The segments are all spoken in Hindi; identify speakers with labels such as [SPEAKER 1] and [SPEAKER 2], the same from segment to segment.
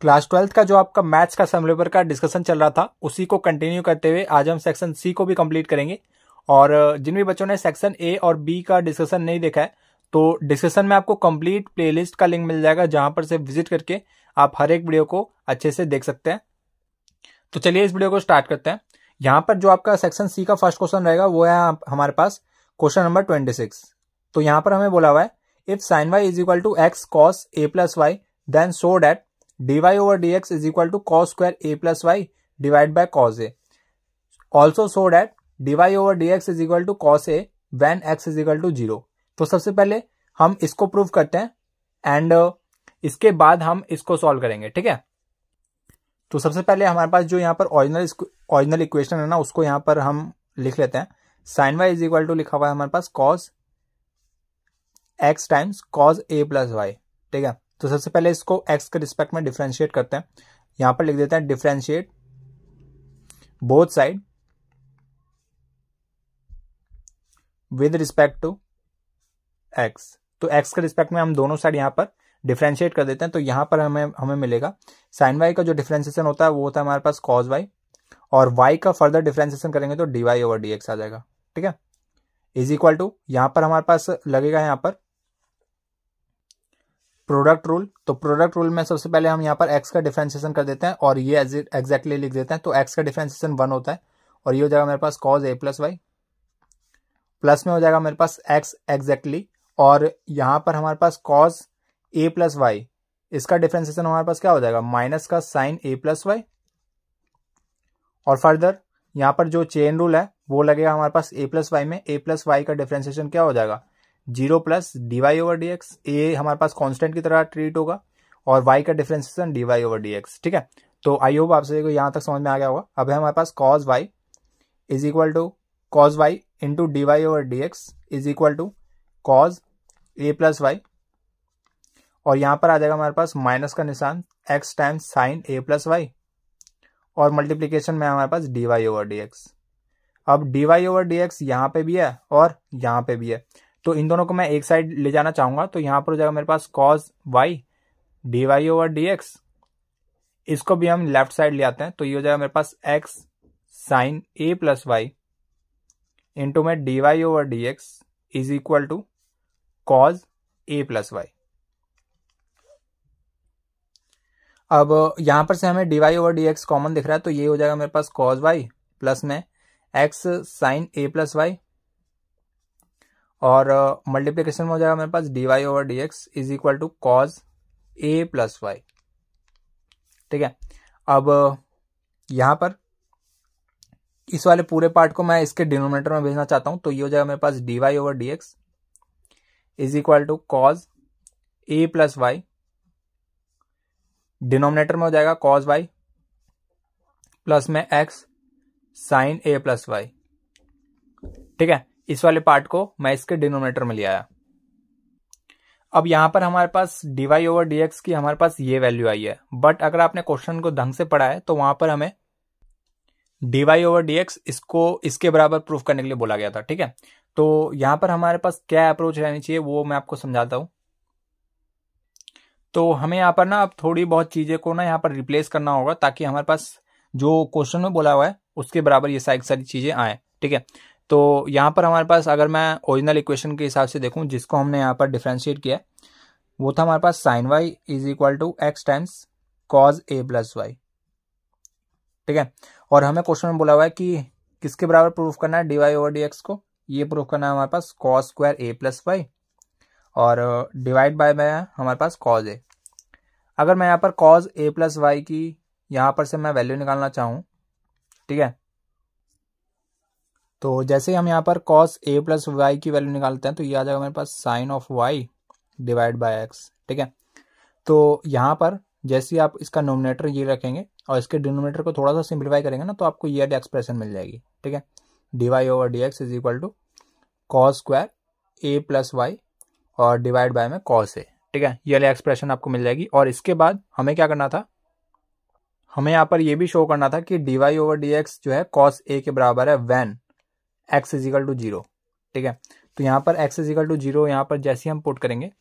[SPEAKER 1] क्लास 12th का जो आपका मैथ्स का सम पेपर का डिस्कशन चल रहा था उसी को कंटिन्यू करते हुए आज हम सेक्शन सी को भी कंप्लीट करेंगे। और जिन भी बच्चों ने सेक्शन ए और बी का डिस्कशन नहीं देखा है तो डिस्कशन में आपको कंप्लीट प्लेलिस्ट का लिंक मिल जाएगा, जहां पर से विजिट करके आप हर एक वीडियो को अच्छे से देख सकते हैं। तो चलिए इस वीडियो को स्टार्ट करते हैं। यहाँ पर जो आपका सेक्शन सी का फर्स्ट क्वेश्चन रहेगा वो है हमारे पास क्वेश्चन नंबर 26। तो यहाँ पर हमें बोला हुआ है if sine y is equal to x cos a plus y then show that dy over dx is equal to cos square a plus y divided by cos a. Also show that dy over dx is equal to cos a when x is equal to 0. तो सबसे पहले हम इसको प्रूव करते हैं एंड इसके बाद हम इसको सॉल्व करेंगे, ठीक है। तो सबसे पहले हमारे पास जो यहाँ पर ओरिजिनल इक्वेशन है ना उसको यहाँ पर हम लिख लेते हैं। Sine y is equal to लिखा हुआ है हमारे पास cos x times cos a plus y, ठीक है। तो सबसे पहले इसको x के रिस्पेक्ट में डिफरेंशिएट करते हैं। यहां पर लिख देते हैं differentiate both side with respect to x। तो x के रिस्पेक्ट में हम दोनों साइड यहां पर डिफरेंशिएट कर देते हैं। तो यहां पर हमें मिलेगा साइन y का जो डिफरेंशिएशन होता है वो होता है हमारे पास cos y, और y का फर्दर डिफरेंशिएशन करेंगे तो dy ओवर dx आ जाएगा, ठीक है। इज इक्वल टू यहां पर हमारे पास लगेगा यहां पर प्रोडक्ट रूल। तो प्रोडक्ट रूल में सबसे पहले हम यहाँ पर x का डिफरेंशिएशन कर देते हैं और ये एग्जैक्टली लिख देते हैं। तो x का डिफरेंशिएशन 1 होता है और ये हो जाएगा मेरे पास cos a plus y, plus में हो जाएगा मेरे पास x एग्जैक्टली, और यहाँ पर हमारे पास cos a प्लस वाई, इसका डिफरेंशिएशन हमारे पास क्या हो जाएगा माइनस का साइन a प्लस वाई, और फर्दर यहाँ पर जो चेन रूल है वो लगेगा हमारे पास a प्लस वाई में। a प्लस वाई का डिफरेंशिएशन क्या हो जाएगा 0 plus dy over dx। a हमारे पास कांस्टेंट की तरह ट्रीट होगा और y का डिफरेंशिएशन dy ओवर dx, ठीक है। तो आई होप आप सभी को यहाँ तक समझ में आ गया होगा। अब है हमारे पास cos y is equal to cos y into dy over dx is equal to cos a plus y, और यहाँ पर आ जाएगा हमारे पास माइनस का निशान x times sine a plus y, और मल्टीप्लीकेशन में हमारे पास dy ओवर dx। अब dy ओवर dx यहाँ पे भी है और यहाँ पे भी है, तो इन दोनों को मैं एक साइड ले जाना चाहूंगा। तो यहां पर हो जाएगा मेरे पास cos y dy over dx, इसको भी हम लेफ्ट साइड ले आते हैं तो ये हो जाएगा मेरे पास x sine a plus y into में dy over dx is equal to cos a plus y. अब यहां पर से हमें dy ओवर dx कॉमन दिख रहा है तो ये हो जाएगा मेरे पास cos y प्लस में x sine a plus y, और मल्टीप्लीकेशन में हो जाएगा मेरे पास dy over dx is equal to cos a plus y, ठीक है। अब यहां पर इस वाले पूरे पार्ट को मैं इसके डिनोमिनेटर में भेजना चाहता हूं तो ये हो जाएगा मेरे पास dy over dx is equal to cos a plus y, denominator में हो जाएगा cos y प्लस में x sine a plus y, ठीक है। इस वाले पार्ट को मैं इसके डिनोमिनेटर में ले आया। अब यहां पर हमारे पास dy ओवर dx की हमारे पास ये वैल्यू आई है, बट अगर आपने क्वेश्चन को ढंग से पढ़ा है तो वहां पर हमें dy ओवर dx इसको इसके बराबर प्रूफ करने के लिए बोला गया था, ठीक है। तो यहां पर हमारे पास क्या अप्रोच रहनी चाहिए वो मैं आपको समझाता हूं। तो हमें यहाँ पर ना अब थोड़ी बहुत चीजें को ना यहाँ पर रिप्लेस करना होगा ताकि हमारे पास जो क्वेश्चन में बोला हुआ है उसके बराबर ये सारी चीजें आए, ठीक है। तो यहाँ पर हमारे पास अगर मैं ओरिजिनल इक्वेशन के हिसाब से देखूं जिसको हमने यहाँ पर डिफरेंशिएट किया वो था हमारे पास sine y is equal to x times cos a plus y, ठीक है। और हमें क्वेश्चन में बोला हुआ है कि किसके बराबर प्रूफ करना है dy ओवर dx को, ये प्रूफ करना है हमारे पास कॉस स्क्वायर ए प्लस वाई और डिवाइड बाय में हमारे पास कॉज ए। अगर मैं यहाँ पर कॉज ए प्लस वाई की यहाँ पर से मैं वैल्यू निकालना चाहूँ, ठीक है, तो जैसे ही हम यहाँ पर cos a प्लस वाई की वैल्यू निकालते हैं तो ये आ जाएगा मेरे पास sine of y divide by x, ठीक है। तो यहाँ पर जैसे ही आप इसका नोमिनेटर ये रखेंगे और इसके डिनोमिनेटर को थोड़ा सा सिंप्लीफाई करेंगे ना तो आपको ये एक्सप्रेशन मिल जाएगी, ठीक है। dy over dx is equal to cos square a plus y और डिवाइड बाय में cos a, ठीक है। ये वाली एक्सप्रेशन आपको मिल जाएगी। और इसके बाद हमें क्या करना था, हमें यहाँ पर ये भी शो करना था कि dy ओवर dx जो है cos a के बराबर है when x is equal to 0, ठीक है। तो यहाँ पर x इज इक्वल टू 0 यहाँ पर जैसे ही हम पुट करेंगे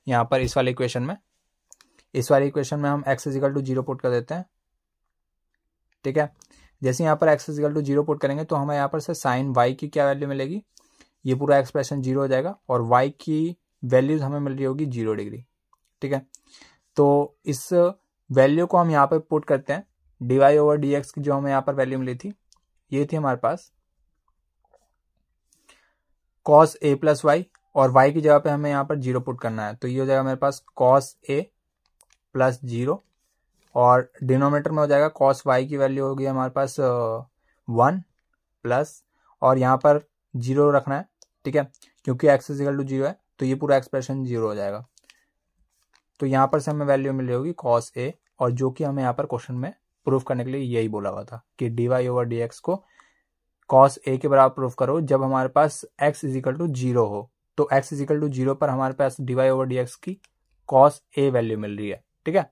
[SPEAKER 1] यहाँ पर इस वाले इक्वेशन में, इस वाली इक्वेशन में हम x इजिकल टू 0 पुट कर देते हैं, ठीक है। जैसे यहाँ पर x इजिकल टू 0 पुट करेंगे तो हमें यहाँ पर से साइन y की क्या वैल्यू मिलेगी, ये पूरा एक्सप्रेशन 0 हो जाएगा और y की वैल्यूज हमें मिल रही होगी 0 डिग्री, ठीक है। तो इस वैल्यू को हम यहाँ पर पुट करते हैं, dy ओवर dx की जो हमें यहाँ पर वैल्यू मिली थी, ये थी हमारे पास cos a प्लस वाई, और y की जगह पे हमें यहाँ पर 0 पुट करना है, तो ये हो जाएगा मेरे पास cos a प्लस 0, और डिनोमिनेटर में हो जाएगा cos y की वैल्यू होगी हमारे पास 1 प्लस, और यहाँ पर 0 रखना है, ठीक है, क्योंकि x इजिकल टू 0 है, तो ये पूरा एक्सप्रेशन 0 हो जाएगा। तो यहाँ पर से हमें वैल्यू मिल रही होगी cos a, और जो कि हमें यहाँ पर क्वेश्चन में प्रूफ करने के लिए यही बोला हुआ था कि dy ओवर dx को cos a के बराबर प्रूफ करो जब हमारे पास x इजिकल टू 0 हो। तो x इजिकल टू 0 पर हमारे पास dy ओवर dx की cos a वैल्यू मिल रही है, ठीक है।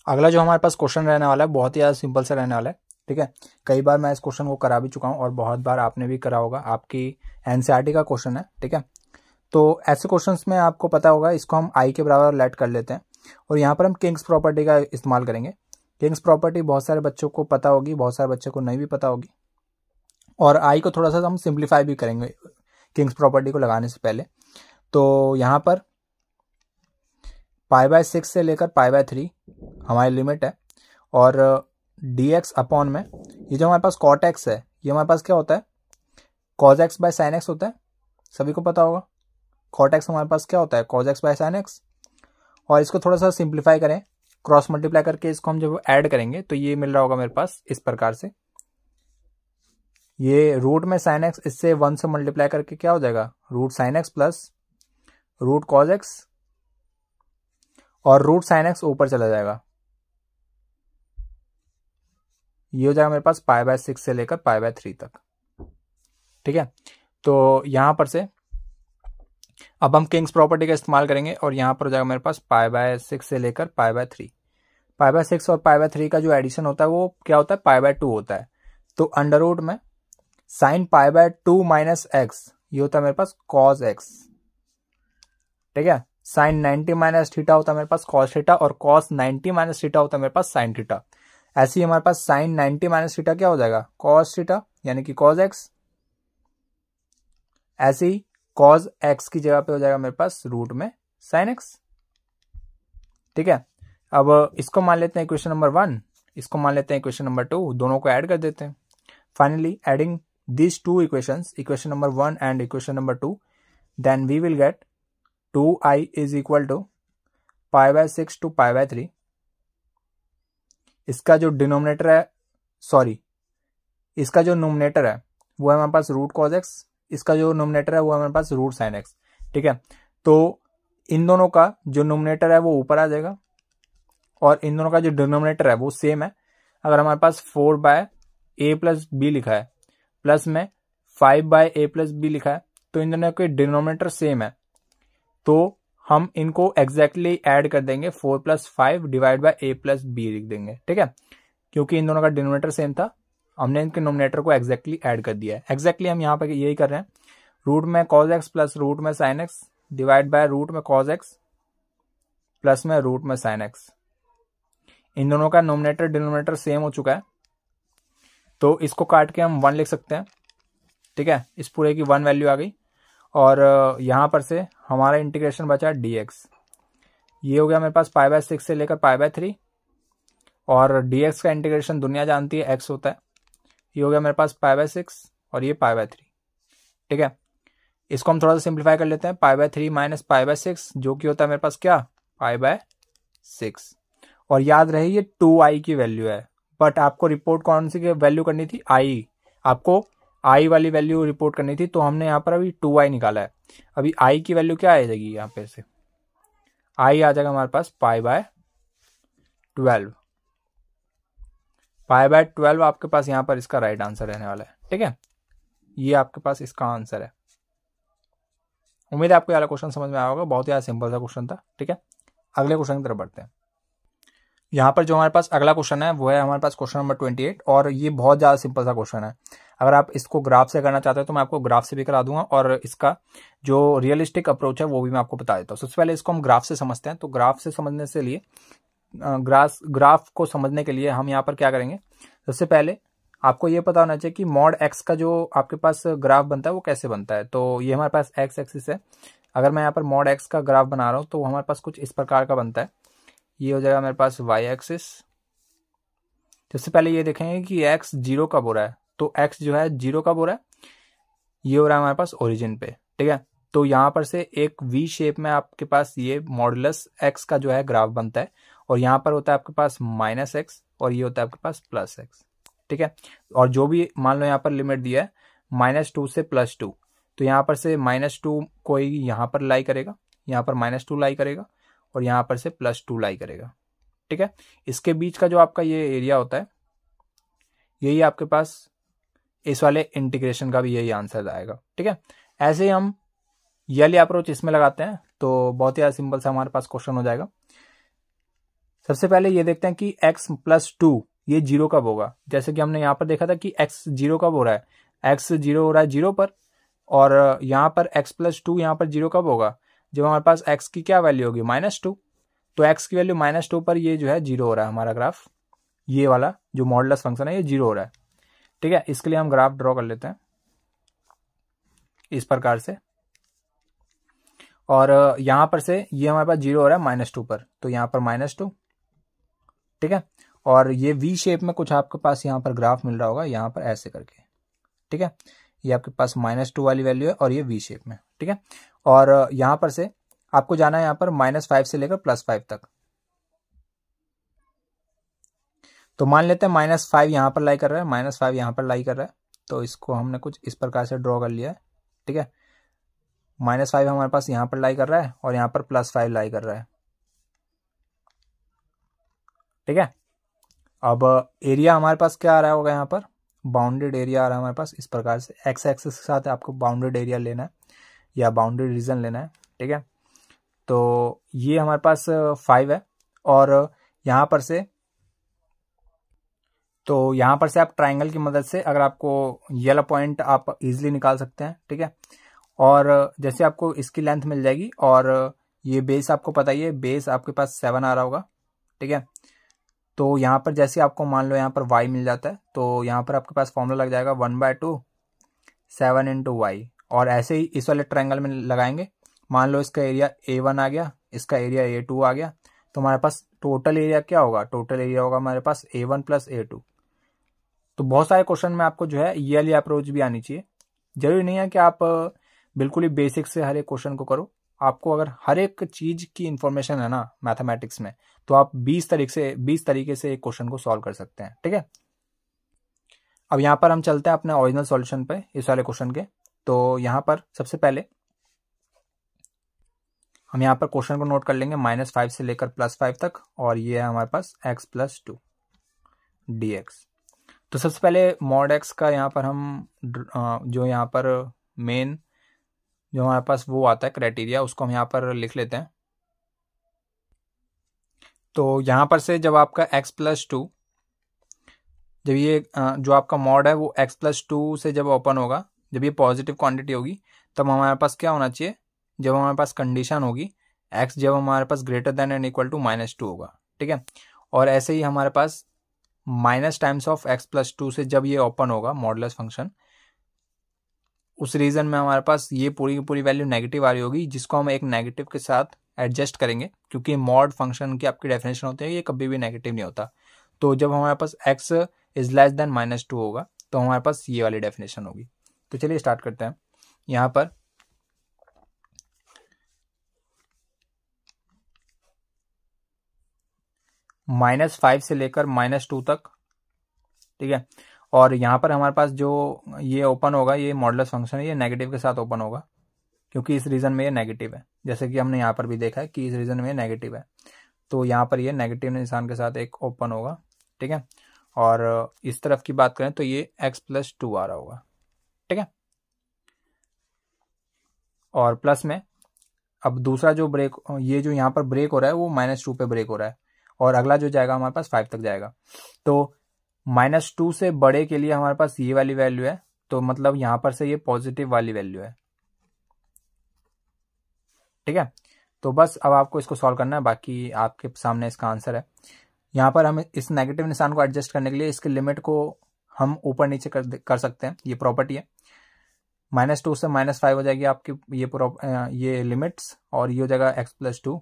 [SPEAKER 1] अगला जो हमारे पास क्वेश्चन रहने वाला है बहुत ही ज़्यादा सिंपल सा रहने वाला है, ठीक है। कई बार मैं इस क्वेश्चन को करा भी चुका हूँ और बहुत बार आपने भी करा होगा, आपकी एनसीईआरटी का क्वेश्चन है, ठीक है। तो ऐसे क्वेश्चंस में आपको पता होगा, इसको हम आई के बराबर लेट कर लेते हैं और यहाँ पर हम किंग्स प्रॉपर्टी का इस्तेमाल करेंगे। किंग्स प्रॉपर्टी बहुत सारे बच्चों को पता होगी, बहुत सारे बच्चों को नहीं भी पता होगी, और आई को थोड़ा सा हम सिंप्लीफाई भी करेंगे किंग्स प्रॉपर्टी को लगाने से पहले। तो यहाँ पर π/6 से लेकर π/3 हमारी लिमिट है, और dx अपॉन में ये जो हमारे पास cot x है, ये हमारे पास क्या होता है, cos x by sin x होता है, सभी को पता होगा। cot x हमारे पास क्या होता है, cos x by sin x, और इसको थोड़ा सा सिंप्लीफाई करें, क्रॉस मल्टीप्लाई करके इसको हम जब ऐड करेंगे तो ये मिल रहा होगा मेरे पास इस प्रकार से, ये रूट में sin x इससे 1 से मल्टीप्लाई करके क्या हो जाएगा, root sin x plus root cos x, और रूट sin x ऊपर चला जाएगा, ये हो जाएगा मेरे पास π/6 से लेकर π/3 तक, ठीक है। तो यहां पर से अब हम किंग्स प्रॉपर्टी का इस्तेमाल करेंगे और यहां पर हो जाएगा मेरे पास π/6 से लेकर π/3। π/6 और π/3 का जो एडिशन होता है वो क्या होता है, π/2 होता है। तो अंडर रूट में साइन π/2 माइनस एक्स, ये होता है मेरे पास cos x, ठीक है। साइन 90 माइनस थीटा होता है मेरे पास cos थीटा, और cos 90 माइनस थीटा होता है मेरे पास sin थीटा। ऐसे ही हमारे पास साइन 90 माइनस थीटा क्या हो जाएगा, cos थीटा यानी कि cos x। ऐसे ही cos x की जगह पे हो जाएगा मेरे पास रूट में sin x, ठीक है। अब इसको मान लेते हैं इक्वेशन नंबर 1, इसको मान लेते हैं इक्वेशन नंबर 2, दोनों को ऐड कर देते हैं। Finally adding these two equations, equation number 1 and equation number 2, then we will get 2i is equal to π/6 to π/3। इसका जो डिनोमिनेटर है, सॉरी इसका जो नोमिनेटर है वो है हमारे पास रूट cos x, इसका जो नोमिनेटर है वो है हमारे पास रूट sin x, ठीक है। तो इन दोनों का जो नोमिनेटर है वो ऊपर आ जाएगा और इन दोनों का जो डिनोमिनेटर है वो सेम है। अगर हमारे पास 4/a प्लस बी लिखा है प्लस में 5/a प्लस बी लिखा है, तो इन दोनों के डिनोमिनेटर सेम है, तो हम इनको एग्जैक्टली ऐड कर देंगे, 4 + 5 divide by a plus b लिख देंगे, ठीक है। क्योंकि इन दोनों का डिनोमिनेटर सेम था, हमने इनके नोमिनेटर को एग्जैक्टली ऐड कर दिया है। एग्जैक्टली हम यहाँ पे यही कर रहे हैं, रूट में cos x प्लस रूट में sin x divide by root में cos x प्लस में रूट में sin x। इन दोनों का नोमिनेटर डिनोमिनेटर सेम हो चुका है, तो इसको काट के हम 1 लिख सकते हैं, ठीक है। इस पूरे की 1 वैल्यू आ गई, और यहाँ पर से हमारा इंटीग्रेशन बचा dx, ये हो गया मेरे पास π/6 से लेकर π/3, और dx का इंटीग्रेशन दुनिया जानती है x होता है, ये हो गया मेरे पास π/6 और ये π/3, ठीक है। इसको हम थोड़ा सा सिंप्लीफाई कर लेते हैं, π/3 माइनस π/6 जो कि होता है मेरे पास क्या, π/6, और याद रहे ये 2i की वैल्यू है, बट आपको रिपोर्ट कौन सी वैल्यू करनी थी, i, आपको i वाली वैल्यू रिपोर्ट करनी थी, तो हमने यहाँ पर अभी 2i निकाला है। अभी i की वैल्यू क्या आ जाएगी, यहाँ पे से i आ जाएगा हमारे पास π/12, π/12 आपके पास यहाँ पर इसका राइट आंसर रहने वाला है, ठीक है। ये आपके पास इसका आंसर है। उम्मीद है आपको ये क्वेश्चन समझ में आया होगा, बहुत ही सिंपल सा क्वेश्चन था, ठीक है। अगले क्वेश्चन की तरफ बढ़ते हैं। यहाँ पर जो हमारे पास अगला क्वेश्चन है वो है हमारे पास क्वेश्चन नंबर 28, और ये बहुत ज़्यादा सिंपल सा क्वेश्चन है। अगर आप इसको ग्राफ से करना चाहते हो तो मैं आपको ग्राफ से भी करा दूंगा, और इसका जो रियलिस्टिक अप्रोच है वो भी मैं आपको बता देता हूँ। सबसे पहले इसको हम ग्राफ से समझते हैं। तो ग्राफ से समझने से लिए ग्राफ को समझने के लिए हम यहाँ पर क्या करेंगे, सबसे पहले आपको ये पता होना चाहिए कि मॉड एक्स का जो आपके पास ग्राफ बनता है वो कैसे बनता है। तो ये हमारे पास एक्स एक्सिस है। अगर मैं यहाँ पर मॉड एक्स का ग्राफ बना रहा हूँ तो हमारे पास कुछ इस प्रकार का बनता है। ये हो जाएगा मेरे पास वाई एक्सिस। सबसे पहले ये देखेंगे कि एक्स 0 कब हो रहा है, तो एक्स जो है 0 कब हो रहा है, ये हो रहा है हमारे पास ओरिजिन पे, ठीक है। तो यहाँ पर से एक वी शेप में आपके पास ये मॉडुलस एक्स का जो है ग्राफ बनता है, और यहाँ पर होता है आपके पास माइनस एक्स, और ये होता है आपके पास प्लस एक्स, ठीक है। और जो भी मान लो यहाँ पर लिमिट दिया है -2 से +2, तो यहाँ पर से -2 कोई यहाँ पर लाई करेगा, यहाँ पर -2 लाई करेगा, और यहाँ पर से +2 लाई करेगा, ठीक है। इसके बीच का जो आपका ये एरिया होता है, यही आपके पास इस वाले इंटीग्रेशन का भी यही आंसर आएगा, ठीक है। ऐसे ही हम ये वाली अप्रोच इसमें लगाते हैं तो बहुत ही सिंपल सा हमारे पास क्वेश्चन हो जाएगा। सबसे पहले ये देखते हैं कि x + 2 ये 0 कब होगा। जैसे कि हमने यहाँ पर देखा था कि x 0 कब हो रहा है, x 0 हो रहा है 0 पर, और यहाँ पर x + 2 यहाँ पर 0 कब होगा, जब हमारे पास x की क्या वैल्यू होगी -2, तो x की वैल्यू -2 पर ये जो है 0 हो रहा है हमारा ग्राफ, ये वाला जो मॉडुलस फंक्शन है ये 0 हो रहा है, ठीक है। इसके लिए हम ग्राफ ड्रॉ कर लेते हैं इस प्रकार से, और यहां पर से ये हमारे पास 0 हो रहा है -2 पर, तो यहाँ पर -2, ठीक है। और ये वी शेप में कुछ आपके पास यहाँ पर ग्राफ मिल रहा होगा, यहाँ पर ऐसे करके, ठीक है। ये आपके पास -2 वाली वैल्यू है और ये वी शेप में, ठीक है। और यहाँ पर से आपको जाना है यहाँ पर -5 से लेकर +5 तक। तो मान लेते हैं -5 यहाँ पर लाई कर रहा है, -5 यहाँ पर लाई कर रहा है, तो इसको हमने कुछ इस प्रकार से ड्रॉ कर लिया है, ठीक है। -5 हमारे पास यहाँ पर लाई कर रहा है और यहाँ पर +5 लाई कर रहा है, ठीक है। अब एरिया हमारे पास क्या आ रहा होगा, यहाँ पर बाउंडेड एरिया आ रहा है हमारे पास इस प्रकार से। एक्स एक्सिस के साथ आपको बाउंडेड एरिया लेना है या बाउंडेड रीजन लेना है, ठीक है। तो ये हमारे पास 5 है, और यहाँ पर से आप ट्राइंगल की मदद से अगर आपको ये वाला पॉइंट आप इजीली निकाल सकते हैं, ठीक है। और जैसे आपको इसकी लेंथ मिल जाएगी, और ये बेस आपको पता ही है, बेस आपके पास 7 आ रहा होगा, ठीक है। तो यहाँ पर जैसे आपको मान लो यहाँ पर y मिल जाता है, तो यहाँ पर आपके पास फॉर्मूला लग जाएगा 1/2 7 × y, और ऐसे ही इस वाले ट्रायंगल में लगाएंगे। मान लो इसका एरिया A1 आ गया, इसका एरिया A2 आ गया, तो हमारे पास टोटल एरिया क्या होगा, टोटल एरिया होगा हमारे पास A1 + A2। तो बहुत सारे क्वेश्चन में आपको जो है ये वाली अप्रोच भी आनी चाहिए। जरूरी नहीं है कि आप बिल्कुल ही बेसिक से हर एक क्वेश्चन को करो। आपको अगर हर एक चीज की इंफॉर्मेशन है ना मैथमेटिक्स में, तो आप 20 तरीके से एक क्वेश्चन को सॉल्व कर सकते हैं, ठीक है। अब यहाँ पर हम चलते हैं अपने ओरिजिनल सॉल्यूशन पे इस वाले क्वेश्चन के। तो यहाँ पर सबसे पहले हम यहाँ पर क्वेश्चन को नोट कर लेंगे -5 से लेकर +5 तक, और ये है हमारे पास x + 2 dx। तो सबसे पहले मॉड x का यहाँ पर हम जो यहाँ पर मेन जो हमारे पास वो आता है क्राइटेरिया, उसको हम यहाँ पर लिख लेते हैं। तो यहाँ पर से जब आपका x + 2, जब ये जो आपका मॉड है वो x + 2 से जब ओपन होगा, जब ये पॉजिटिव क्वांटिटी होगी, तब हमारे पास क्या होना चाहिए, जब हमारे पास कंडीशन होगी x जब हमारे पास greater than and equal to -2 होगा, ठीक है। और ऐसे ही हमारे पास माइनस टाइम्स ऑफ x + 2 से जब ये ओपन होगा मॉडुलस फंक्शन, उस रीजन में हमारे पास ये पूरी की पूरी वैल्यू नेगेटिव आ रही होगी, जिसको हम एक नेगेटिव के साथ एडजस्ट करेंगे, क्योंकि मॉड फंक्शन की आपकी डेफिनेशन होती है ये कभी भी नेगेटिव नहीं होता। तो जब हमारे पास x > -2 होगा, तो हमारे पास ये वाली डेफिनेशन होगी। तो चलिए स्टार्ट करते हैं। यहाँ पर -5 से लेकर -2 तक, ठीक है। और यहाँ पर हमारे पास जो ये ओपन होगा, ये मॉडुलस फंक्शन है, ये नेगेटिव के साथ ओपन होगा, क्योंकि इस रीजन में ये नेगेटिव है, जैसे कि हमने यहाँ पर भी देखा है कि इस रीजन में ये नेगेटिव है। तो यहाँ पर ये नेगेटिव निशान के साथ एक ओपन होगा, ठीक है। और इस तरफ की बात करें तो ये x + 2 आ रहा होगा, ठीक है। और प्लस में अब दूसरा जो ब्रेक, ये जो यहाँ पर ब्रेक हो रहा है वो -2 पे ब्रेक हो रहा है, और अगला जो जाएगा हमारे पास 5 तक जाएगा। तो -2 से बड़े के लिए हमारे पास ये वाली वैल्यू है, तो मतलब यहाँ पर से ये पॉजिटिव वाली वैल्यू है। ठीक है, तो बस अब आपको इसको सॉल्व करना है, बाकी आपके सामने इसका आंसर है। यहाँ पर हम इस नेगेटिव निशान को एडजस्ट करने के लिए इसके लिमिट को हम ऊपर नीचे कर सकते हैं, ये प्रॉपर्टी है। -2 से -5 हो जाएगी आपकी ये लिमिट्स, और ये हो जाएगा x+2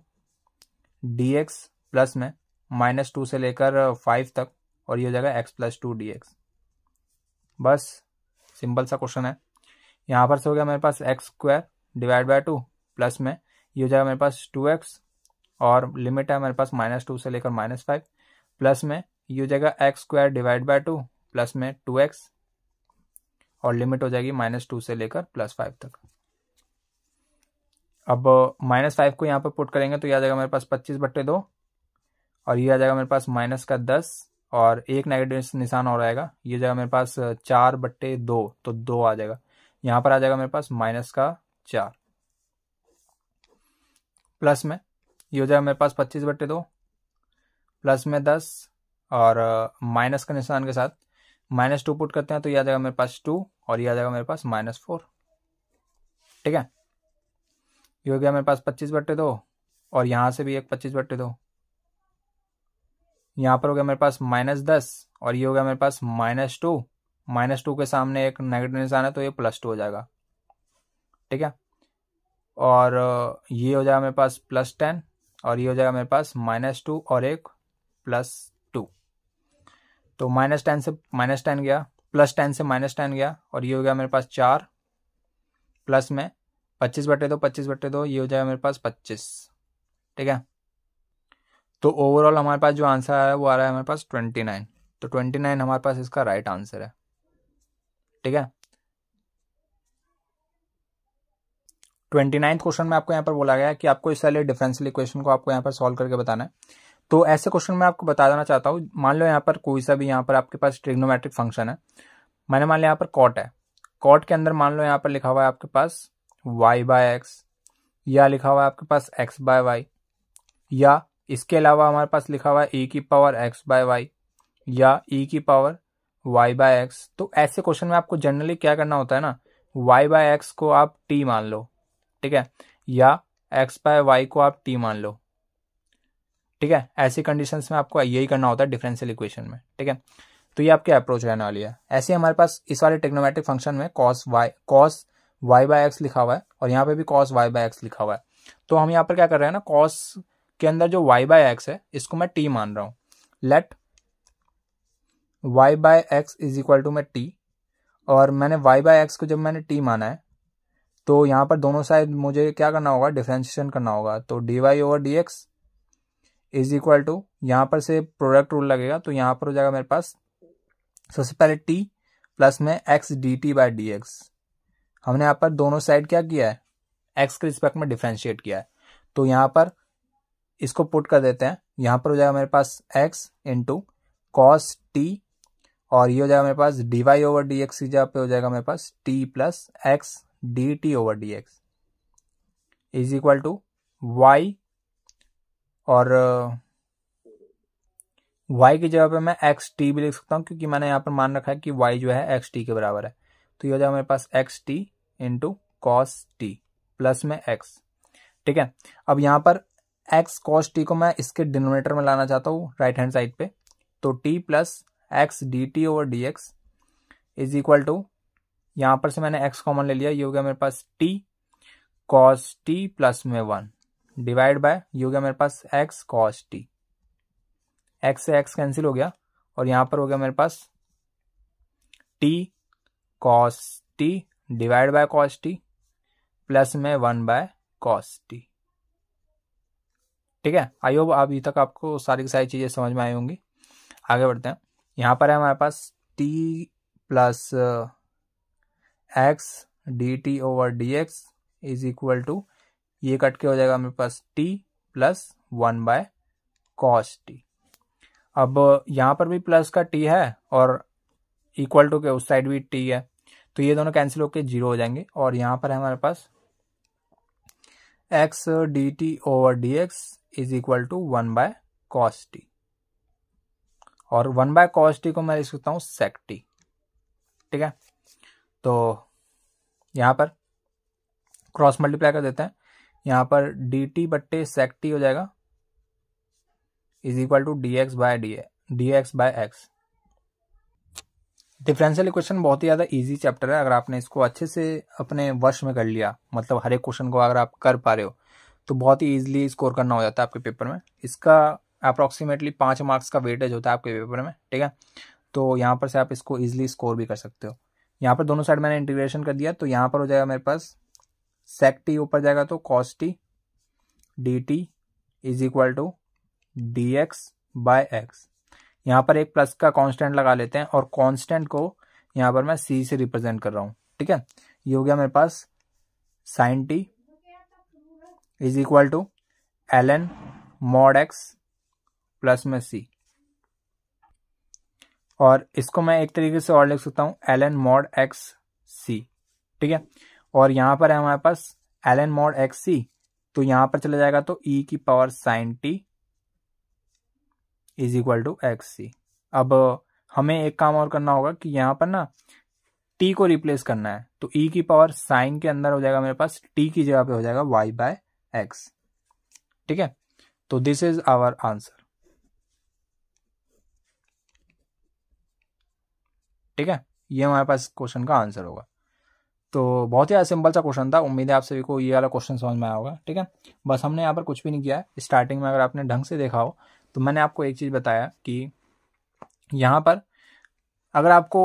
[SPEAKER 1] dx प्लस में -2 से लेकर 5 तक, और ये हो जाएगा x+2 dx। बस सिंपल सा क्वेश्चन है। यहाँ पर से हो गया मेरे पास x² डिवाइड बाय 2 प्लस में ये हो जाएगा मेरे पास 2x, और लिमिट है मेरे पास -2 से लेकर -5 प्लस में ये हो जाएगा x² डिवाइड बाय 2 प्लस में 2x, और लिमिट हो जाएगी -2 से लेकर +5 तक। अब -5 को यहाँ पर पुट करेंगे तो ये आ जाएगा मेरे पास 25/2, और ये आ जाएगा मेरे पास -10, और एक नेगेटिव निशान और आएगा, ये जाएगा मेरे पास 4/2, तो 2 आ जाएगा। यहाँ पर आ जाएगा मेरे पास -4 प्लस में ये हो जाएगा मेरे पास 25/2 प्लस में 10, और माइनस का निशान के साथ -2 पुट करते हैं तो ये आ जाएगा मेरे पास 2, और ये आ जाएगा मेरे पास -4। ठीक है, ये हो गया मेरे पास 25/2, और यहाँ से भी एक 25/2, यहाँ पर हो गया मेरे पास -10, और ये हो गया मेरे पास -2, -2 के सामने एक नेगेटिव निशान है तो ये +2 हो जाएगा। ठीक है, और ये हो जाएगा मेरे पास +10, और ये हो जाएगा मेरे पास -2 और एक +2, तो -10 से -10 गया, +10 से -10 गया, और ये हो गया मेरे पास 4 प्लस में 25/2 ये हो जाएगा मेरे पास 25। ठीक है, तो ओवरऑल हमारे पास जो आंसर आ रहा है वो आ रहा है हमारे पास 29, तो 29 हमारे पास इसका राइट आंसर है। ठीक है, 29th क्वेश्चन में आपको यहाँ पर बोला गया है कि आपको इस वाले डिफरेंशियल इक्वेशन को आपको यहाँ पर सॉल्व करके बताना है। तो ऐसे क्वेश्चन में आपको बता देना चाहता हूँ, मान लो यहाँ पर कोई सा भी यहाँ पर आपके पास ट्रिग्नोमेट्रिक फंक्शन है, मैंने मान लिया यहाँ पर कॉट है, कॉट के अंदर मान लो यहाँ पर लिखा हुआ है आपके पास y/x, या लिखा हुआ है आपके पास x/y, या इसके अलावा हमारे पास लिखा हुआ है e⁻x/y या e⁻y/x। तो ऐसे क्वेश्चन में आपको जनरली क्या करना होता है ना, y/x को आप t मान लो, ठीक है, या x/y को आप t मान लो। ठीक है, ऐसी कंडीशंस में आपको यही करना होता है डिफरेंशियल इक्वेशन में। ठीक है, तो ये आपकी अप्रोच रहने वाली है। ऐसे हमारे पास इस वाले ट्रिग्नोमेट्रिक फंक्शन में cos y/x लिखा हुआ है, और यहाँ पे भी cos y/x लिखा हुआ है। तो हम यहाँ पर क्या कर रहे हैं ना, cos के अंदर जो y/x है इसको मैं t मान रहा हूँ। Let y/x is equal to मैं t, और मैंने y/x को जब मैंने t माना है तो यहाँ पर दोनों साइड मुझे क्या करना होगा, डिफरेंशिएशन करना होगा। तो dy/dx इज इक्वल टू, यहाँ पर से प्रोडक्ट रूल लगेगा, तो यहाँ पर हो जाएगा मेरे पास सबसे पहले t प्लस में x dt/dx। हमने यहाँ पर दोनों साइड क्या किया है, x के रिस्पेक्ट में डिफरेंशिएट किया है। तो यहाँ पर इसको पुट कर देते हैं, यहाँ पर हो जाएगा मेरे पास x इंटू कॉस t, और ये हो जाएगा मेरे पास dy/dx की जगह पे हो जाएगा मेरे पास t plus x dt/dx is equal to y, और y की जगह पे मैं एक्स टी भी लिख सकता हूँ, क्योंकि मैंने यहाँ पर मान रखा है कि y जो है एक्स टी के बराबर है। तो ये हो जाएगा मेरे पास x t into cos t plus में x। ठीक है, अब यहाँ पर x कॉस टी को मैं इसके डिनोमिनेटर में लाना चाहता हूँ राइट हैंड साइड पे, तो t plus x dt/dx is equal to, यहाँ पर से मैंने x कॉमन ले लिया, ये हो गया मेरे पास t कॉस टी प्लस में 1 डिवाइड बाय, ये हो गया मेरे पास x कॉस टी, x से x कैंसिल हो गया, और यहाँ पर हो गया मेरे पास t cos T divide by cos t plus में 1/cos t। ठीक है, आई होप अभी तक आपको सारी की सारी चीजें समझ में आई होंगी। आगे बढ़ते हैं, यहाँ पर है हमारे पास t plus x dt/dx is equal to, ये कट के हो जाएगा मेरे पास t प्लस 1/cos t। अब यहाँ पर भी प्लस का t है, और इक्वल टू के उस साइड भी t है, तो ये दोनों कैंसिल होके 0 हो जाएंगे, और यहाँ पर है हमारे पास x dt/dx is equal to 1/cos t, और 1/cos t को मैं लिख सकता हूँ sec t। ठीक है, तो यहाँ पर क्रॉस मल्टीप्लाई कर देते हैं, यहाँ पर dt बट्टे sec t हो जाएगा is equal to dx by x। Differential equation बहुत ही ज़्यादा इजी चैप्टर है। अगर आपने इसको अच्छे से अपने वश में कर लिया, मतलब हर एक क्वेश्चन को अगर आप कर पा रहे हो, तो बहुत ही ईजिली स्कोर करना हो जाता है आपके पेपर में। इसका अप्रॉक्सीमेटली 5 मार्क्स का वेटेज होता है आपके पेपर में, ठीक है। तो यहाँ पर से आप इसको ईजिली स्कोर भी कर सकते हो। यहाँ पर दोनों साइड मैंने इंटीग्रेशन कर दिया, तो यहाँ पर हो जाएगा मेरे पास sec t ऊपर जाएगा तो cos t dt is equal to dx by x। यहाँ पर एक प्लस का कांस्टेंट लगा लेते हैं और कांस्टेंट को यहाँ पर मैं c से रिप्रेजेंट कर रहा हूँ, ठीक है। ये हो गया मेरे पास sin t is equal to ln mod x plus में c, और इसको मैं एक तरीके से और लिख सकता हूँ ln mod x c, ठीक है। और यहाँ पर है हमारे पास ln mod x c, तो यहाँ पर चला जाएगा तो e की power sin t is equal to x c. अब हमें एक काम और करना होगा कि यहाँ पर ना t को रिप्लेस करना है, तो e की पावर साइन के अंदर हो जाएगा मेरे पास t की जगह पे हो जाएगा y बाय एक्स, ठीक है। तो दिस इज आवर आंसर, ठीक है। ये हमारे पास क्वेश्चन का आंसर होगा। तो बहुत ही सिंपल सा क्वेश्चन था। उम्मीद है आप सभी को ये वाला क्वेश्चन समझ में आया होगा, ठीक है। बस हमने यहाँ पर कुछ भी नहीं किया है। स्टार्टिंग में अगर आपने ढंग से देखा हो तो मैंने आपको एक चीज़ बताया कि यहाँ पर अगर आपको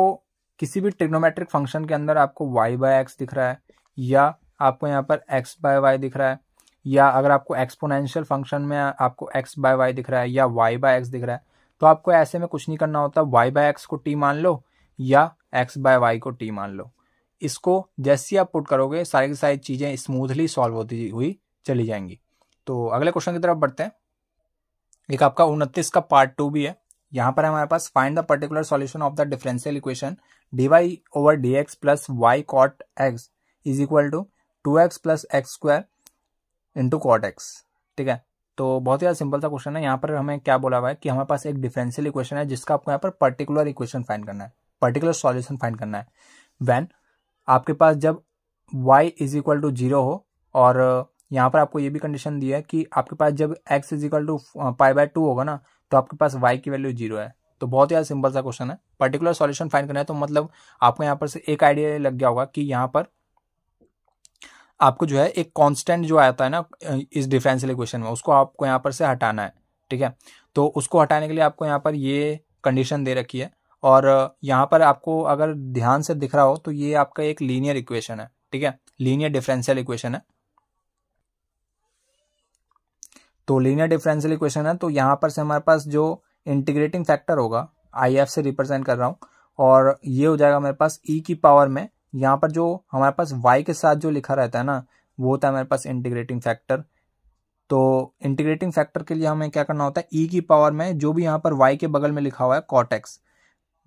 [SPEAKER 1] किसी भी ट्रिग्नोमेट्रिक फंक्शन के अंदर आपको y बाय एक्स दिख रहा है, या आपको यहाँ पर x बाय वाई दिख रहा है, या अगर आपको एक्सपोनेंशियल फंक्शन में आपको x बाय वाई दिख रहा है या y बाय एक्स दिख रहा है, तो आपको ऐसे में कुछ नहीं करना होता। y बाय एक्स को t मान लो या x बाय वाई को t मान लो। इसको जैसे ही आप पुट करोगे सारी की सारी चीज़ें स्मूथली सॉल्व होती हुई चली जाएंगी। तो अगले क्वेश्चन की तरफ बढ़ते हैं। एक आपका 29 का पार्ट 2 भी है। यहाँ पर हमारे पास find the particular solution of the differential equation dy over dx plus y cot x is equal to 2x plus x square into cot x, ठीक है। तो बहुत ही ज़्यादा सिंपल सा क्वेश्चन है। यहाँ पर हमें क्या बोला हुआ है कि हमारे पास एक डिफरेंशियल इक्वेशन है जिसका आपको यहाँ पर पर्टिकुलर इक्वेशन फाइंड करना है, पर्टिकुलर सॉल्यूशन फाइंड करना है। व्हेन आपके पास जब y इज इक्वल टू 0 हो, और यहाँ पर आपको ये भी कंडीशन दी है कि आपके पास जब x is equal to pi by 2 होगा ना, तो आपके पास y की वैल्यू 0 है। तो बहुत ही ज़्यादा सिंपल सा क्वेश्चन है। पर्टिकुलर सॉल्यूशन फाइंड करना है, तो मतलब आपको यहाँ पर से एक आइडिया लग गया होगा कि यहाँ पर आपको जो है एक कांस्टेंट जो आता है ना इस डिफरेंशियल इक्वेशन में, उसको आपको यहाँ पर से हटाना है, ठीक है। तो उसको हटाने के लिए आपको यहाँ पर ये कंडीशन दे रखी है, और यहाँ पर आपको अगर ध्यान से दिख रहा हो तो ये आपका एक लीनियर इक्वेशन है, ठीक है, लीनियर डिफरेंशियल इक्वेशन है। तो लीनियर डिफरेंशियल इक्वेशन है, तो यहाँ पर से हमारे पास जो इंटीग्रेटिंग फैक्टर होगा, आई एफ से रिप्रेजेंट कर रहा हूँ, और ये हो जाएगा मेरे पास ई की पावर में, यहाँ पर जो हमारे पास y के साथ जो लिखा रहता है ना, वो होता है मेरे पास इंटीग्रेटिंग फैक्टर। तो इंटीग्रेटिंग फैक्टर के लिए हमें क्या करना होता है, ई की पावर में जो भी यहाँ पर y के बगल में लिखा हुआ है कॉट एक्स,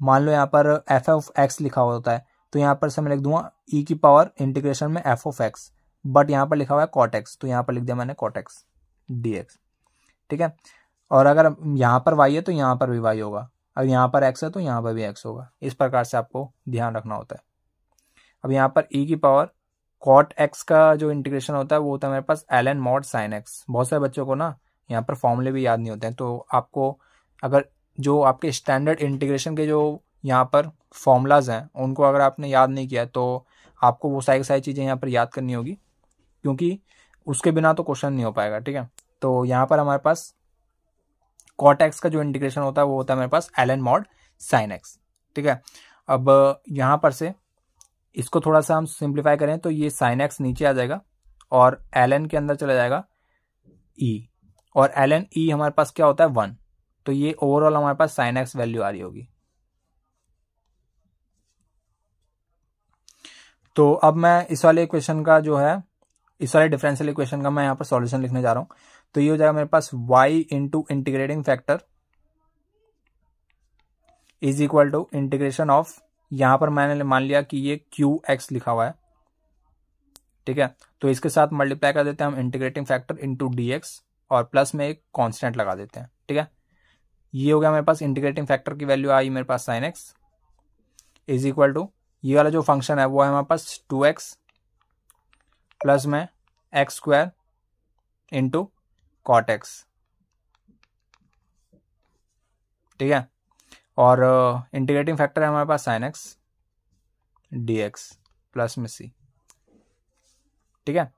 [SPEAKER 1] मान लो यहाँ पर एफ ऑफ एक्स लिखा हुआ होता है, तो यहाँ पर से मैं लिख दूंगा ई की पावर इंटीग्रेशन में एफ ऑफ एक्स, बट यहाँ पर लिखा हुआ है कॉट एक्स, तो यहाँ पर लिख दिया मैंने कॉट एक्स डी एक्स, ठीक है। और अगर यहाँ पर y है तो यहाँ पर भी y होगा, अगर यहाँ पर x है तो यहाँ पर भी x होगा। इस प्रकार से आपको ध्यान रखना होता है। अब यहाँ पर e की पावर कॉट x का जो इंटीग्रेशन होता है वो होता है मेरे पास ln mod sin x। बहुत सारे बच्चों को ना यहाँ पर फॉर्मूले भी याद नहीं होते हैं, तो आपको अगर जो आपके स्टैंडर्ड इंटीग्रेशन के जो यहाँ पर फॉर्मूलाज हैं उनको अगर आपने याद नहीं किया तो आपको वो सारी चीज़ें यहाँ पर याद करनी होगी, क्योंकि उसके बिना तो क्वेश्चन नहीं हो पाएगा, ठीक है। तो यहाँ पर हमारे पास कॉट एक्स का जो इंटीग्रेशन होता है वो होता है मेरे पास ln mod sin x, ठीक है। अब यहाँ पर से इसको थोड़ा सा हम सिंप्लीफाई करें तो ये sin x नीचे आ जाएगा और ln के अंदर चला जाएगा e, और ln e हमारे पास क्या होता है 1, तो ये ओवरऑल हमारे पास sin x वैल्यू आ रही होगी। तो अब मैं इस वाले इक्वेशन का जो है, इस वाले डिफरेंशियल इक्वेशन का मैं यहाँ पर सॉल्यूशन लिखने जा रहा हूँ। तो ये हो जाएगा मेरे पास y into integrating factor is equal to integration of, यहाँ पर मैंने मान लिया कि ये qx लिखा हुआ है, ठीक है। तो इसके साथ मल्टीप्लाई कर देते हैं हम इंटीग्रेटिंग फैक्टर इंटू dx और प्लस में एक कांस्टेंट लगा देते हैं, ठीक है। ये हो गया मेरे पास इंटीग्रेटिंग फैक्टर की वैल्यू आई मेरे पास sin x is equal to, ये वाला जो फंक्शन है वो है हमारे पास 2x प्लस में x square into cot x, ठीक है। और इंटीग्रेटिंग फैक्टर है हमारे पास sine x d x plus में सी, ठीक है।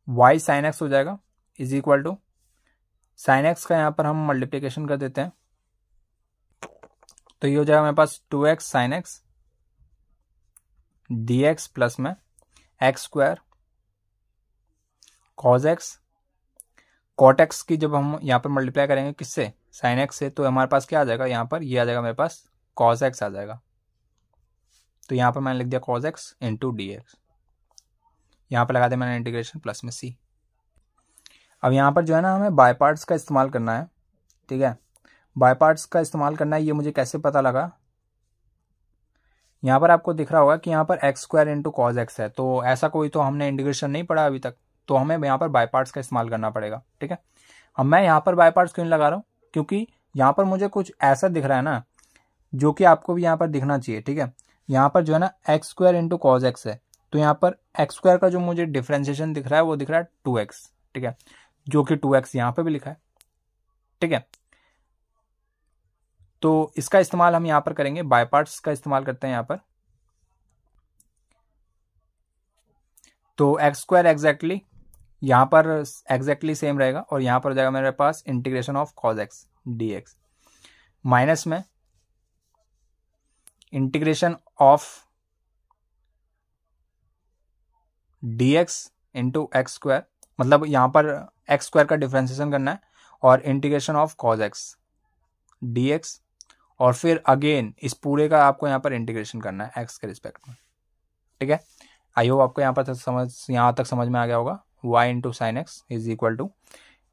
[SPEAKER 1] y साइन एक्स हो जाएगा is equal to sine x का यहाँ पर हम मल्टीप्लीकेशन कर देते हैं, तो ये हो जाएगा हमारे पास 2x sine x d x plus में x square cos x, cot x की जब हम यहाँ पर मल्टीप्लाई करेंगे किससे, साइन एक्स से, तो हमारे पास क्या आ जाएगा यहाँ पर, ये आ जाएगा मेरे पास कॉज एक्स आ जाएगा। तो यहाँ पर मैंने लिख दिया cos x into d x, यहाँ पर लगा दिया मैंने इंटीग्रेशन प्लस में सी। अब यहाँ पर जो है ना हमें बाय पार्ट्स का इस्तेमाल करना है, ठीक है। बाय पार्ट्स का इस्तेमाल करना है, ये मुझे कैसे पता लगा, यहाँ पर आपको दिख रहा होगा कि यहाँ पर x square into cos x है, तो ऐसा कोई तो हमने इंटीग्रेशन नहीं पढ़ा अभी तक, तो हमें यहाँ पर बाय पार्ट्स का इस्तेमाल करना पड़ेगा, ठीक है। अब मैं यहाँ पर बाय पार्ट्स क्यों लगा रहा हूँ, क्योंकि यहाँ पर मुझे कुछ ऐसा दिख रहा है ना जो कि आपको भी यहाँ पर दिखना चाहिए, ठीक है। यहाँ पर जो है ना x square into cos x है, तो यहाँ पर एक्स स्क्वायर का जो मुझे डिफ्रेंशिएशन दिख रहा है वो दिख रहा है 2x, ठीक है, जो कि 2x यहाँ पे भी लिखा है, ठीक है। तो इसका इस्तेमाल हम यहाँ पर करेंगे, बाय पार्ट्स का इस्तेमाल करते हैं यहाँ पर। तो एक्स स्क्वायर एग्जैक्टली यहाँ पर एग्जैक्टली सेम रहेगा, और यहाँ पर हो जाएगा मेरे पास integration of cos x d x minus में integration of d x into x square, मतलब यहाँ पर एक्स स्क्वायर का डिफ्रेंसिएशन करना है, और integration of cos x d x, और फिर अगेन इस पूरे का आपको यहाँ पर इंटीग्रेशन करना है एक्स के रिस्पेक्ट में, ठीक है। आई होप आपको यहाँ पर यहाँ तक समझ में आ गया होगा। y into sine x is equal to,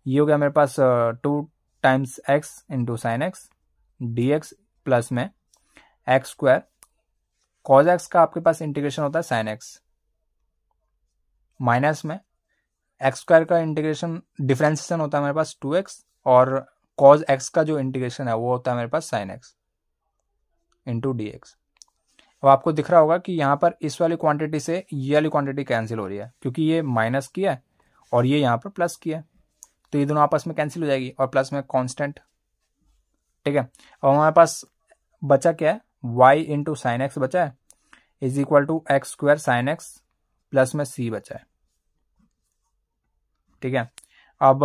[SPEAKER 1] ये हो गया मेरे पास 2 times x into sine x d x plus में एक्स स्क्वायर, कॉज एक्स का आपके पास इंटीग्रेशन होता है साइन एक्स, माइनस में एक्स स्क्वायर का इंटीग्रेशन डिफ्रेंसिएशन होता है मेरे पास 2x, और कॉज एक्स का जो इंटीग्रेशन है वो होता है मेरे पास sine x into d x. अब आपको दिख रहा होगा कि यहाँ पर इस वाली क्वांटिटी से ये वाली क्वांटिटी कैंसिल हो रही है, क्योंकि ये माइनस किया है और ये यहाँ पर प्लस किया है, तो ये दोनों आपस में कैंसिल हो जाएगी, और प्लस में कांस्टेंट, ठीक है। अब हमारे पास बचा क्या है, y इंटू साइन एक्स बचा है is equal to x square sine x plus में c बचा है, ठीक है। अब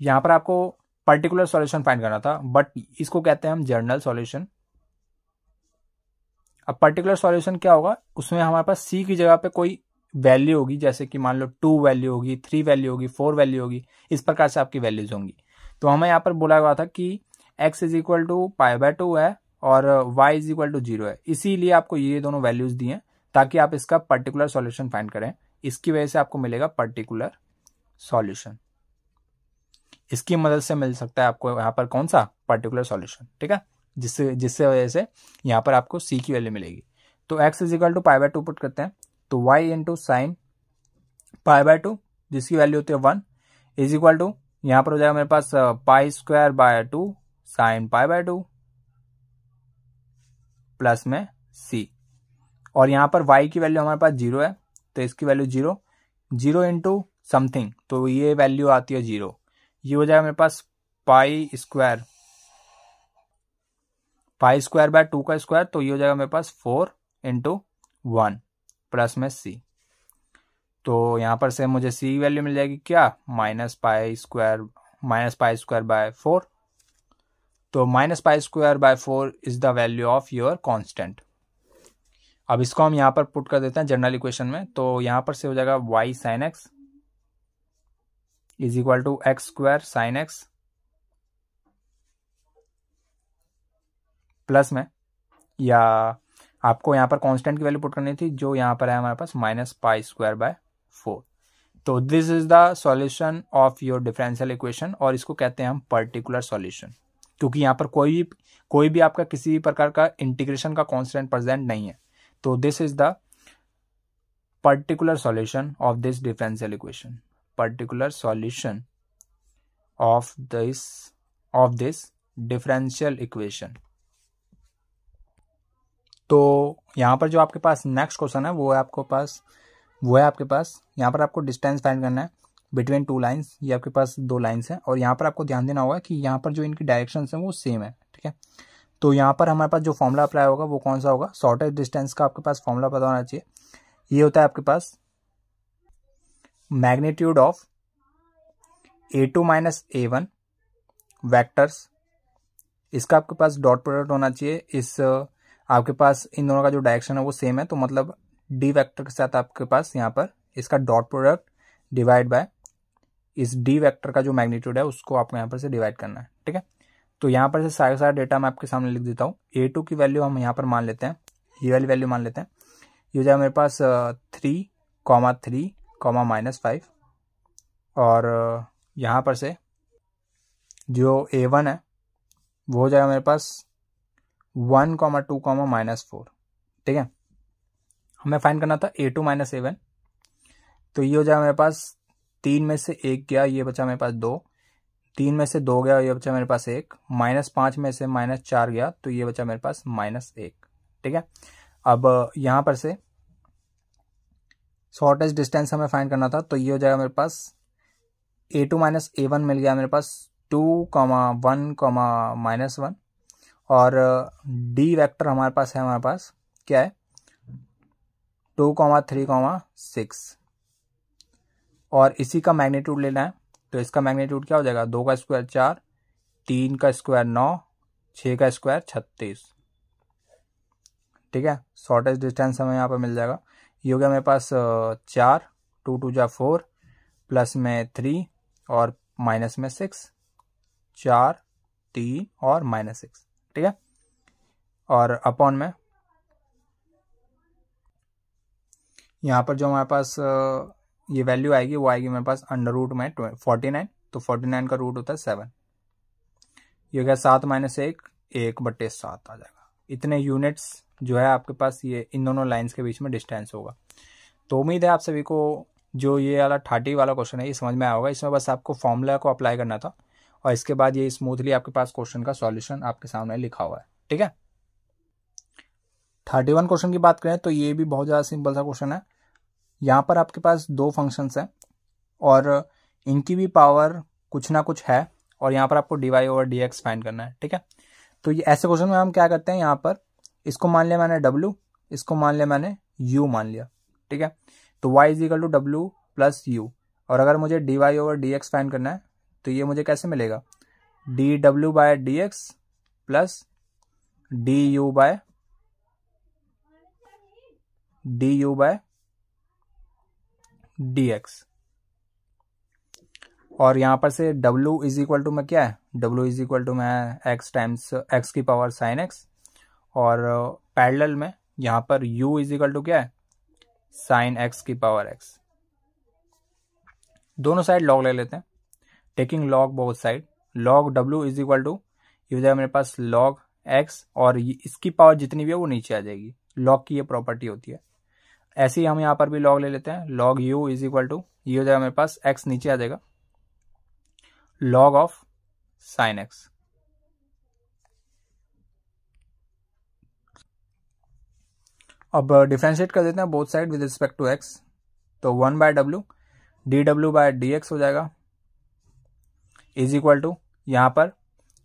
[SPEAKER 1] यहाँ पर आपको पर्टिकुलर सॉल्यूशन फाइंड करना था, बट इसको कहते हैं हम जनरल सॉल्यूशन। अब पर्टिकुलर सॉल्यूशन क्या होगा, उसमें हमारे पास c की जगह पे कोई वैल्यू होगी, जैसे कि मान लो 2 वैल्यू होगी, 3 वैल्यू होगी, 4 वैल्यू होगी, इस प्रकार से आपकी वैल्यूज होंगी। तो हमें यहाँ पर बोला हुआ था कि x इज इक्वल टू π/2 है और y इज इक्वल टू 0 है, इसीलिए आपको ये दोनों वैल्यूज दिए ताकि आप इसका पर्टिकुलर सॉल्यूशन फाइंड करें। इसकी वजह से आपको मिलेगा पर्टिकुलर सॉल्यूशन, इसकी मदद से मिल सकता है आपको यहाँ पर कौन सा पर्टिकुलर सॉल्यूशन, ठीक है, जिससे वजह से यहाँ पर आपको c की वैल्यू मिलेगी। तो x is equal to π/2 put करते हैं, तो y इंटू साइन π/2 जिसकी वैल्यू होती है 1 इज इक्वल टू, यहाँ पर हो जाएगा मेरे पास π²/2 साइन π/2 प्लस में c, और यहाँ पर y की वैल्यू हमारे पास 0 है, तो इसकी वैल्यू 0 इंटू समथिंग, तो ये वैल्यू आती है 0, ये हो जाएगा मेरे पास π² का स्क्वायर, तो ये हो जाएगा मेरे पास 4 इंटू 1 प्लस में c, तो यहाँ पर से मुझे c वैल्यू मिल जाएगी क्या, -π²/4, तो -π²/4 is the value of your constant. अब इसको हम यहाँ पर पुट कर देते हैं जनरल इक्वेशन में, तो यहाँ पर से हो जाएगा y sine x is equal to x square sine x plus में, या आपको यहाँ पर कांस्टेंट की वैल्यू पुट करनी थी जो यहाँ पर है हमारे पास -π²/4। तो this is the solution of your differential equation, और इसको कहते हैं हम पर्टिकुलर सॉल्यूशन, क्योंकि यहाँ पर कोई भी आपका किसी भी प्रकार का इंटीग्रेशन का कांस्टेंट प्रेजेंट नहीं है। तो this is the particular solution of this differential equation, particular solution of this differential equation. तो यहाँ पर जो आपके पास नेक्स्ट क्वेश्चन है वो है आपके पास यहाँ पर आपको डिस्टेंस फाइंड करना है बिटवीन टू लाइंस। ये आपके पास दो लाइंस हैं और यहाँ पर आपको ध्यान देना होगा कि यहाँ पर जो इनकी डायरेक्शन है वो सेम है, ठीक है। तो यहाँ पर हमारे पास जो फॉर्मूला अप्लाई होगा वो कौन सा होगा, शॉर्टेस्ट डिस्टेंस का आपके पास फॉर्मूला पता होना चाहिए। ये होता है आपके पास magnitude of A2 minus A1 vectors, इसका आपके पास डॉट प्रोडक्ट होना चाहिए। इस आपके पास इन दोनों का जो डायरेक्शन है वो सेम है, तो मतलब डी वेक्टर के साथ आपके पास यहाँ पर इसका डॉट प्रोडक्ट डिवाइड बाय इस डी वेक्टर का जो मैग्नीट्यूड है उसको आपको यहाँ पर से डिवाइड करना है, ठीक है। तो यहाँ पर से सारा डेटा मैं आपके सामने लिख देता हूँ। A2 की वैल्यू हम यहाँ पर मान लेते हैं, ये वाली वैल्यू मान लेते हैं। ये हो जाएगा मेरे पास 3,3,-5 और यहाँ पर से जो A1 है वो हो जाएगा मेरे पास 1,2,-4, ठीक है। हमें फाइंड करना था A2 माइनस A1, तो ये हो जाएगा मेरे पास 3 में से 1 गया, ये बचा मेरे पास 2, 3 में से 2 गया, ये बचा मेरे पास 1, -5 में से -4 गया, तो ये बचा मेरे पास -1, ठीक है। अब यहाँ पर से शॉर्टेस्ट डिस्टेंस हमें फाइंड करना था, तो ये हो जाएगा मेरे पास A2 माइनस A1 मिल गया मेरे पास 2,1, -1 और डी वेक्टर हमारे पास क्या है 2,3,6 और इसी का मैग्नीट्यूड लेना है। तो इसका मैग्नीट्यूड क्या हो जाएगा, 2 का स्क्वायर 4, 3 का स्क्वायर 9, 6 का स्क्वायर 36, ठीक है। शॉर्टेस्ट डिस्टेंस हमें यहाँ पर मिल जाएगा। ये हो गया मेरे पास 4, 2 2 जा 4, प्लस में 3 और माइनस में 6, 4 3 और -6, ठीक है। और अपॉन में यहाँ पर जो हमारे पास ये वैल्यू आएगी वो आएगी मेरे पास अंडर रूट में 49, तो 49 का रूट होता है 7। ये हो गया 7 - 1, 1/7 आ जाएगा। इतने यूनिट्स जो है आपके पास ये इन दोनों लाइंस के बीच में डिस्टेंस होगा। तो उम्मीद है आप सभी को जो ये वाला 30 वाला क्वेश्चन है ये समझ में आया होगा। इसमें बस आपको फॉर्मूला को अप्लाई करना था और इसके बाद ये स्मूथली आपके पास क्वेश्चन का सॉल्यूशन आपके सामने लिखा हुआ है, ठीक है। 31 क्वेश्चन की बात करें तो ये भी बहुत ज़्यादा सिंपल सा क्वेश्चन है। यहाँ पर आपके पास दो फंक्शंस हैं और इनकी भी पावर कुछ ना कुछ है और यहाँ पर आपको dy/dx फाइंड करना है, ठीक है। तो ये ऐसे क्वेश्चन में हम क्या करते हैं, यहाँ पर इसको मान लिया मैंने w, इसको मान लिया मैंने u मान लिया, ठीक है। तो y = w + u और अगर मुझे dy/dx फाइंड करना है तो ये मुझे कैसे मिलेगा, dw/dx + du/dx और यहाँ पर से w = में क्या है, w = में x टाइम्स x की पावर sin x और पैरेलल में यहाँ पर u = क्या है, sin x की पावर x। दोनों साइड लॉग ले लेते हैं, taking log both side. Log w = ये हो जाएगा मेरे पास log x और इसकी पावर जितनी भी है वो नीचे आ जाएगी, लॉग की ये प्रॉपर्टी होती है। ऐसे ही हम यहाँ पर भी लॉग ले लेते हैं, log u = ये हो जाएगा मेरे पास x नीचे आ जाएगा log ऑफ sin x। अब डिफरेंशिएट कर देते हैं both side with respect to x, तो 1/w dw/dx हो जाएगा = यहाँ पर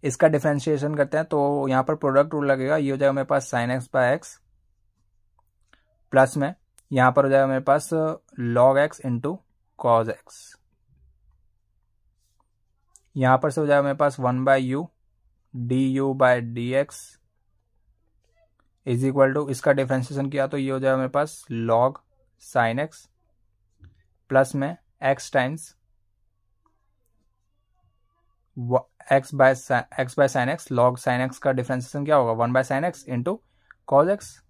[SPEAKER 1] इसका डिफरेंशिएशन करते हैं तो यहाँ पर प्रोडक्ट रूल लगेगा। ये हो जाएगा मेरे पास sin x/x प्लस में यहाँ पर हो जाएगा मेरे पास log x × cos x। यहाँ पर से हो जाएगा मेरे पास 1/u du/dx = इसका डिफरेंशिएशन किया तो ये हो जाएगा मेरे पास log sin x प्लस में x times x by sin x, log sin x का डिफरेंशिएशन क्या होगा 1/sin x × cos x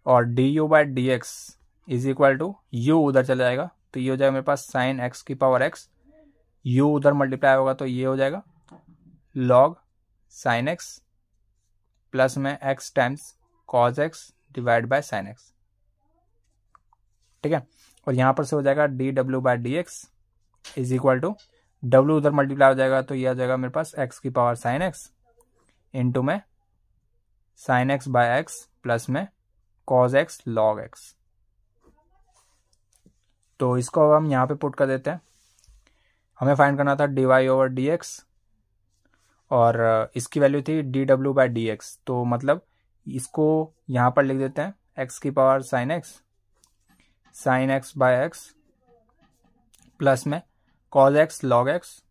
[SPEAKER 1] और du/dx = u उधर चला जाएगा तो ये हो जाएगा मेरे पास sin x की पावर x, u उधर मल्टीप्लाई होगा तो ये हो जाएगा log sin x प्लस में x times cos x / sin x, ठीक है। और यहाँ पर से हो जाएगा dw/dx = w उधर मल्टीप्लाई हो जाएगा तो ये आ जाएगा मेरे पास x की पावर sin x इंटू में sin x/x प्लस में cos x log x। तो इसको अब हम यहाँ पे पुट कर देते हैं। हमें फाइंड करना था dy/dx और इसकी वैल्यू थी dw/dx। तो मतलब इसको यहाँ पर लिख देते हैं x की पावर sin x/x प्लस में cos x log x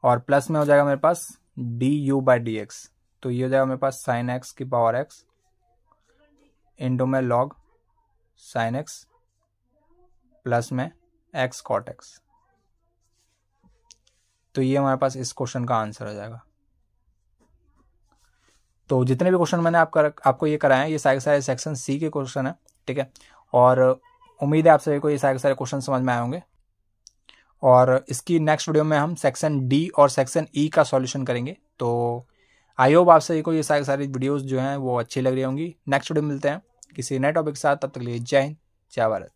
[SPEAKER 1] और प्लस में हो जाएगा मेरे पास du/dx। तो ये हो जाएगा मेरे पास sin x की पावर x इंटू में log sin x प्लस में x cot x। तो ये हमारे पास इस क्वेश्चन का आंसर हो जाएगा। तो जितने भी क्वेश्चन मैंने आपको ये कराए हैं ये सारे सारे सेक्शन सी के क्वेश्चन है, ठीक है। और उम्मीद है आप सभी को ये सारे क्वेश्चन समझ में आए होंगे। और इसकी नेक्स्ट वीडियो में हम सेक्शन डी और सेक्शन ई का सॉल्यूशन करेंगे। तो आई होप आप सभी को ये सारी वीडियोस जो हैं वो अच्छी लग रही होंगी। नेक्स्ट वीडियो में मिलते हैं किसी नए टॉपिक के साथ, तब तक के लिए जय हिंद जय भारत।